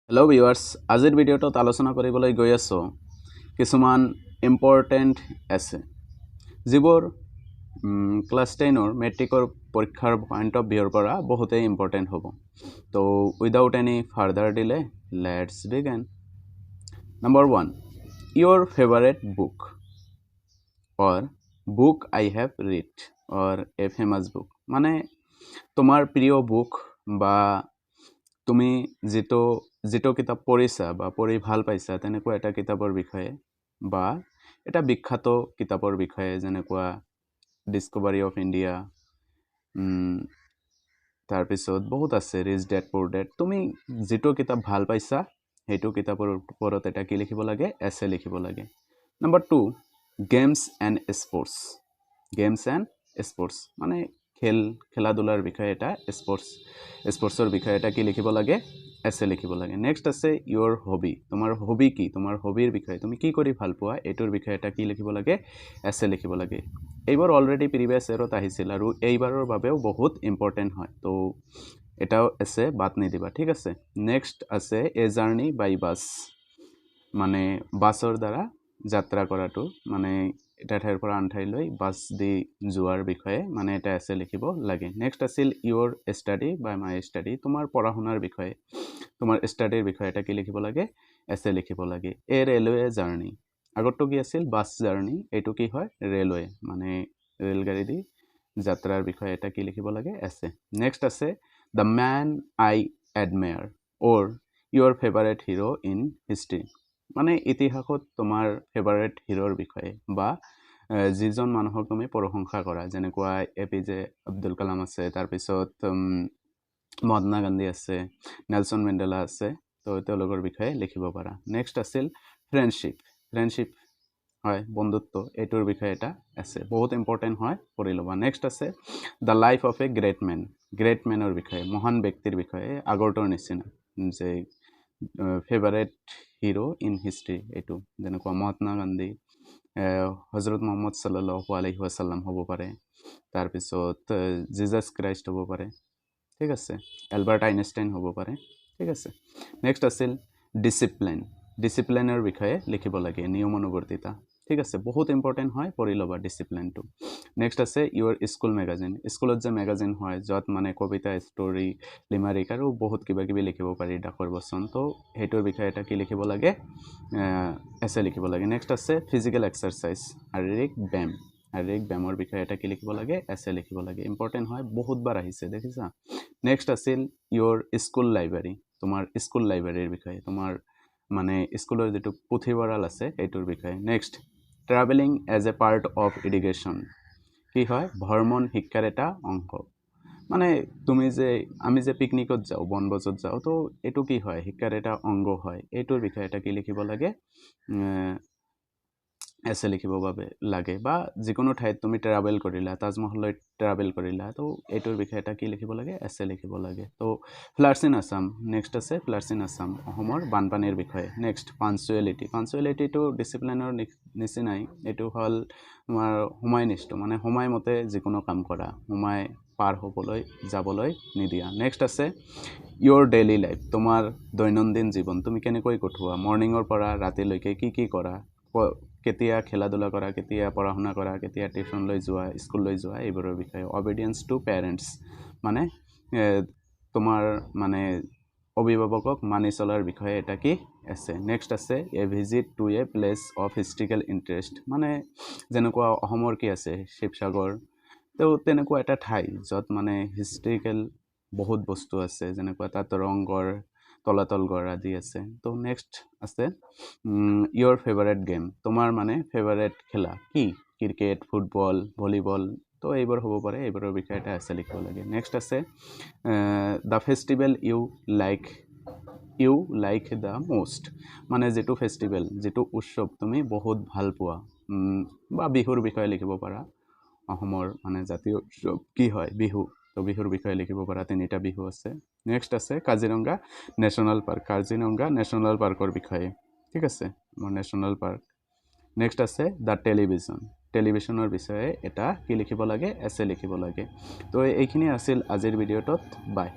hello' viewers আজিৰ ভিডিঅ'টোত আলোচনা কৰিবলৈ গৈ আছোঁ কিছুমান ইম্পৰ্টেণ্ট এছে যিবোৰ ক্লাছ 10ৰ মেট্ৰিকৰ পৰীক্ষাৰ পইণ্ট অফ ভিউৰ পৰা বহুতেই ইম্পৰ্টেণ্ট হ'ব তো without any further delay let's begin number 1 your favorite book or book I have read or a famous book মানে তোমাৰ প্ৰিয় বুক বা তুমি যেটো কিতাপ পঢ়িছা বা পঢ়ি ভাল পাইছা তেনেকুৱা এটা কিতাপৰ বিষয়ে বা এটা বিখ্যাত কিতাপৰ বিষয়ে যেনেকুৱা ডিসকভাৰী অফ ইণ্ডিয়া তাৰপিছত বহুত আছে ৰিচ ডেড পুৰ ডেড তুমি যেটো কিতাপ ভাল পাইছা সেইটো কিতাপৰ ওপৰত এটা কি লিখিব লাগে এছে লিখিব লাগে নম্বৰ 2 গেমছ এণ্ড স্পৰ্টছ মানে খেলা ধূলাৰ বিষয়ে এটা স্পৰ্টছৰ বিষয়ে এটা কি লিখিব লাগে এছে লিখিব লাগে নেক্সট আছে ইয়োৰ হবি তোমাৰ হবি কি তোমাৰ হবিৰ বিষয়ে তুমি কি কৰি ভাল পোৱা এটোৰ বিষয়ে এটা কি লিখিব লাগে এছে লিখিব লাগে এইবাৰ অলৰেডি প্ৰিভিয়াছ ইয়াৰত আহিছিল আৰু এইবাৰৰ বাবেও বহুত ইম্পৰ্টেণ্ট হয় তো এটাও এছে বাদ নিদিবা ঠিক আছে নেক্সট আছে এ জাৰ্নি বাই বাছ মানে বাছৰ দ্বাৰা যাত্ৰা কৰাটো মানে এটা ঠাইৰ পৰা আন ঠাইলৈ বাছ দি যোৱাৰ বিষয়ে মানে এটা এছে লিখিব লাগে নেক্সট আছিল your study by my study তোমাৰ পঢ়া শুনাৰ বিষয়ে তোমাৰ ষ্টাডিৰ বিষয়ে এটা কি লিখিব লাগে এছে লিখিব লাগে এ ৰেলৱে জাৰ্নি আগতো কি আছিল বাছ জাৰ্নি এইটো কি হয় ৰেলৱে মানে ৰেলগাড়ী দি যাত্ৰাৰ বিষয়ে এটা কি লিখিব লাগে এছে নেক্সট আছে the man I admire or your favourite hero in history মানে ইতিহাসত তোমাৰ ফেভাৰেট হিৰোৰ বিষয়ে বা যিজন মানুহক তুমি প্ৰশংসা কৰা যেনেকুৱা এপিজে আব্দুল কালাম আছে তাৰপিছত মহাত্মা গান্ধী আছে নেলসন মেণ্ডেলা আছে তো তেওঁলোকৰ বিষয়ে লিখিব পাৰা নেক্সট আছিল ফ্ৰেণ্ডশ্বিপ হয় বন্ধুত্ব এইটোৰ বিষয়ে এটা আছে বহুত ইম্পৰ্টেণ্ট হয় পঢ়ি ল'বা নেক্সট আছে the life of A great মেনৰ বিষয়ে মহান ব্যক্তিৰ বিষয়ে আগৰটোৰ নিচিনা যে ফেভাৰেট হিৰো ইন হিষ্ট্ৰী এইটো যেনেকুৱা মহাত্মা গান্ধী হজৰত মোহাম্মদ সাল্লাল্লাহু আলাইহি ওয়াসাল্লাম হ'ব পাৰে তাৰপিছত জিজাছ ক্ৰাইষ্ট হ'ব পাৰে ঠিক আছে এলবাৰ্ট আইনষ্টাইন হ'ব পাৰে ঠিক আছে নেক্সট আছিল ডিসিপ্লিনৰ বিষয়ে লিখিব লাগে নিয়মানুৱৰ্তিতা ঠিক আছে বহুত ইম্পৰ্টেণ্ট হয় পঢ়ি ল'বা ডিসিপ্লিনটো নেক্সট আছে ইয়োৰ স্কুল মেগাজিন স্কুলত যে মেগাজিন হয় য'ত মানে কবিতা ষ্টৰী লিমাৰিক আৰু বহুত কিবা কিবি লিখিব পাৰি ডাকৰ বচন তো সেইটোৰ বিষয়ে এটা কি লিখিব লাগে এছে লিখিব লাগে নেক্সট আছে ফিজিকেল এক্সাৰচাইজ শাৰীৰিক ব্যায়ামৰ বিষয়ে এটা কি লিখিব লাগে এছে লিখিব লাগে ইম্পৰ্টেণ্ট হয় বহুতবাৰ আহিছে দেখিছা নেক্সট আছিল ইয়োৰ স্কুল লাইব্ৰেৰী তোমাৰ স্কুল লাইব্ৰেৰীৰ বিষয়ে তোমাৰ মানে স্কুলৰ যেটো পুথিভঁৰাল আছে এইটোৰ বিষয়ে next traveling as a part of education কি হয় ভ্ৰমণ শিক্ষাৰ এটা অংশ মানে আমি যে পিকনিকত যাওঁ বনভোজত যাওঁ তো এইটো কি হয় শিক্ষাৰ এটা অংগ হয় এইটোৰ বিষয়ে এটা কি লিখিব লাগে এছে লিখিব বাবে লাগে বা যিকোনো ঠাইত তুমি ট্ৰাভেল কৰিলা তাজমহললৈ ট্ৰাভেল কৰিলা তো এইটোৰ বিষয়ে এটা কি লিখিব লাগে এছে লিখিব লাগে তো ফ্লাডছ ইন আছাম নেক্সট আছে ফ্লাডছ ইন আছাম অসমৰ বানপানীৰ বিষয়ে নেক্সট পাঞ্চুৱেলিটিটো ডিচিপ্লিনৰ নিচিনাই এইটো হ'ল তোমাৰ সময়নিষ্ঠ মানে সময়মতে যিকোনো কাম কৰা সময় পাৰ হ'বলৈ যাবলৈ নিদিয়া নেক্সট আছে ইয়োৰ ডেইলি লাইফ তোমাৰ দৈনন্দিন জীৱন তুমি কেনেকৈ কটোৱা মৰ্নিঙৰ পৰা ৰাতিলৈকে কি কৰা কেতিয়া খেলা ধূলা কৰা কেতিয়া পঢ়া শুনা কৰা কেতিয়া টিউচনলৈ যোৱা স্কুললৈ যোৱা এইবোৰৰ বিষয়ে অবিডিয়েন্স টু পেৰেণ্টছ মানে তোমাৰ মানে অভিভাৱকক মানি চলাৰ বিষয়ে এটা কি আছে নেক্সট আছে a visit to A place of historical interest মানে যেনেকুৱা অসমৰ কি আছে শিৱসাগৰ তো তেনেকুৱা এটা ঠাই য'ত মানে হিষ্ট্ৰিকেল বহুত বস্তু আছে যেনেকুৱা তাত ৰংঘৰ তলাতল ঘৰ আদি আছে তো নেক্সট আছে ইয়োৰ ফেভাৰেট গেম তোমাৰ মানে ফেভাৰেট খেলা কি ক্ৰিকেট ফুটবল ভলীবল তো এইবোৰ হ'ব পাৰে এইবোৰৰ বিষয়ে এটা এছে লিখিব লাগে নেক্সট আছে the festival you like the most মানে যেটো ফেষ্টিভেল যেটো উৎসৱ তুমি বহুত ভাল পোৱা বা বিহুৰ বিষয়ে লিখিব পাৰা অসমৰ মানে জাতীয় উৎসৱ কি হয় বিহু তো বিহুৰ বিষয়ে লিখিব পাৰা তিনিটা বিহু আছে নেক্সট আছে কাজিৰঙা নেশ্যনেল পাৰ্কৰ বিষয়ে ঠিক আছে আমাৰ নেশ্যনেল পাৰ্ক নেক্সট আছে দ্য টেলিভিশ্যনৰ বিষয়ে এটা কি লিখিব লাগে এছে লিখিব লাগে তো এইখিনি আছিল আজিৰ ভিডিঅ'টোত বাই